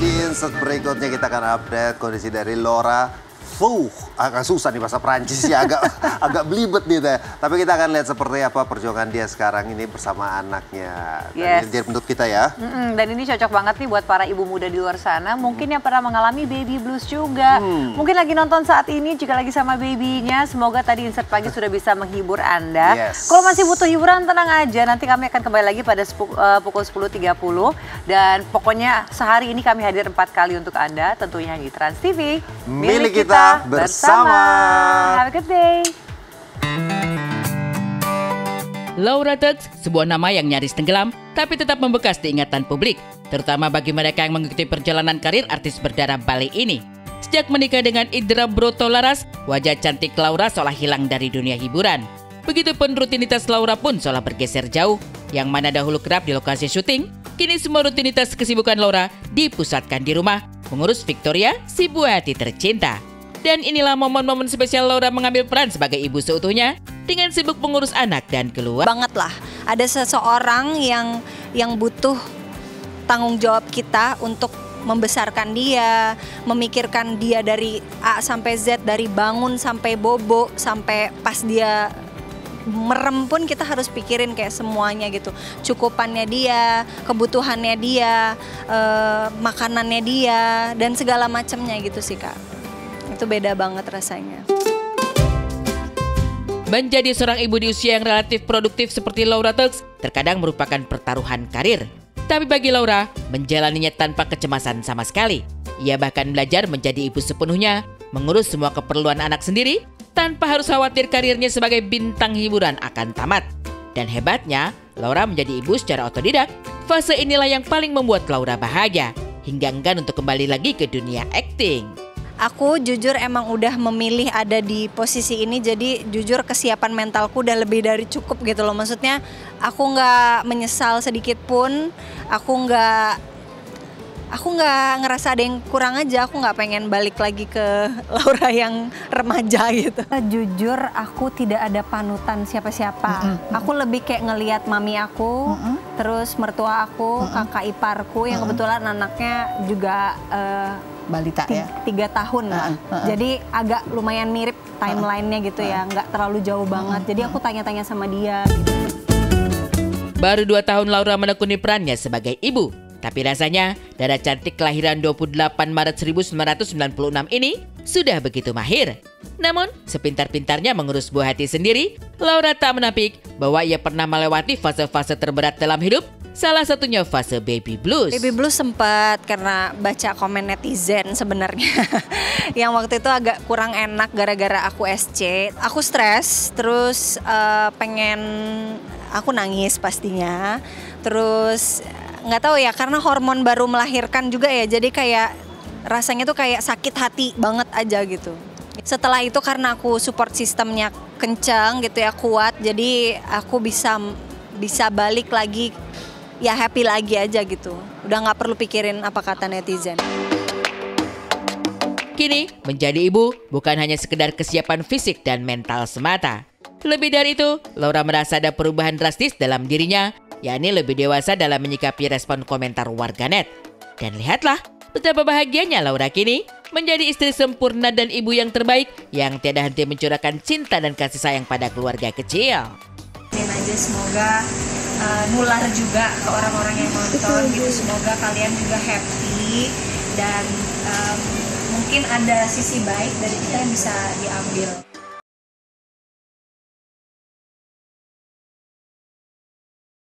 di insert berikutnya kita akan update kondisi dari Laura. Agak susah nih bahasa Prancis ya, agak belibet nih deh. Tapi kita akan lihat seperti apa perjuangan dia sekarang ini bersama anaknya. Dan ini menurut kita ya. Dan ini cocok banget nih buat para ibu muda di luar sana. Mungkin yang pernah mengalami baby blues juga. Mungkin lagi nonton saat ini juga lagi sama babynya. Semoga tadi insert pagi sudah bisa menghibur Anda. Kalau masih butuh hiburan tenang aja. Nanti kami akan kembali lagi pada pukul 10.30. Dan pokoknya sehari ini kami hadir 4 kali untuk Anda. Tentunya di Trans TV. Milik kita bersama. Have a good day. Laura Tux, sebuah nama yang nyaris tenggelam, tapi tetap membekas di ingatan publik, terutama bagi mereka yang mengikuti perjalanan karir artis berdarah Bali ini. Sejak menikah dengan Indra Broto Laras, wajah cantik Laura seolah hilang dari dunia hiburan. Begitupun rutinitas Laura pun seolah bergeser jauh, yang mana dahulu kerap di lokasi syuting, kini semua rutinitas kesibukan Laura dipusatkan di rumah, mengurus Victoria, si buati tercinta. Dan inilah momen-momen spesial Laura mengambil peran sebagai ibu seutuhnya dengan sibuk mengurus anak dan keluarga. Banget lah, ada seseorang yang butuh tanggung jawab kita untuk membesarkan dia, memikirkan dia dari A sampai Z, dari bangun sampai bobo, sampai pas dia merem pun kita harus pikirin kayak semuanya gitu. Cukupannya dia, kebutuhannya dia, makanannya dia, dan segala macamnya gitu sih Kak. Itu beda banget rasanya. Menjadi seorang ibu di usia yang relatif produktif seperti Laura Tux terkadang merupakan pertaruhan karir. Tapi bagi Laura, menjalaninya tanpa kecemasan sama sekali. Ia bahkan belajar menjadi ibu sepenuhnya, mengurus semua keperluan anak sendiri, tanpa harus khawatir karirnya sebagai bintang hiburan akan tamat. Dan hebatnya, Laura menjadi ibu secara otodidak. Fase inilah yang paling membuat Laura bahagia, hingga enggan untuk kembali lagi ke dunia akting. Aku jujur emang udah memilih ada di posisi ini, jadi jujur kesiapan mentalku udah lebih dari cukup gitu loh. Maksudnya aku nggak menyesal sedikit pun, aku nggak ngerasa ada yang kurang aja. Aku nggak pengen balik lagi ke Laura yang remaja gitu. Jujur aku tidak ada panutan siapa-siapa. Aku lebih kayak ngelihat mami aku, terus mertua aku, kakak iparku yang kebetulan anaknya juga balita ya, 3 tahun lah. Jadi agak lumayan mirip timelinenya gitu ya, nggak terlalu jauh banget. Jadi aku tanya-tanya sama dia gitu. Baru 2 tahun Laura menekuni perannya sebagai ibu. Tapi rasanya dada cantik kelahiran 28 Maret 1996 ini sudah begitu mahir. Namun sepintar-pintarnya mengurus buah hati sendiri, Laura tak menampik bahwa ia pernah melewati fase-fase terberat dalam hidup. Salah satunya fase baby blues. Baby blues sempat karena baca komen netizen sebenarnya. Yang waktu itu agak kurang enak gara-gara aku SC. Aku stres, terus aku nangis pastinya. Terus nggak tahu ya, karena hormon baru melahirkan juga ya. Jadi kayak rasanya tuh kayak sakit hati banget aja gitu. Setelah itu karena aku support sistemnya kencang gitu ya, kuat. Jadi aku bisa balik lagi. Ya happy lagi aja gitu. Udah nggak perlu pikirin apa kata netizen. Kini menjadi ibu bukan hanya sekedar kesiapan fisik dan mental semata. Lebih dari itu, Laura merasa ada perubahan drastis dalam dirinya, yakni lebih dewasa dalam menyikapi respon komentar warganet. Dan lihatlah betapa bahagianya Laura kini menjadi istri sempurna dan ibu yang terbaik yang tiada henti mencurahkan cinta dan kasih sayang pada keluarga kecil. Aja semoga nular juga ke orang-orang yang nonton gitu. Semoga kalian juga happy dan mungkin ada sisi baik dari kita yang bisa diambil.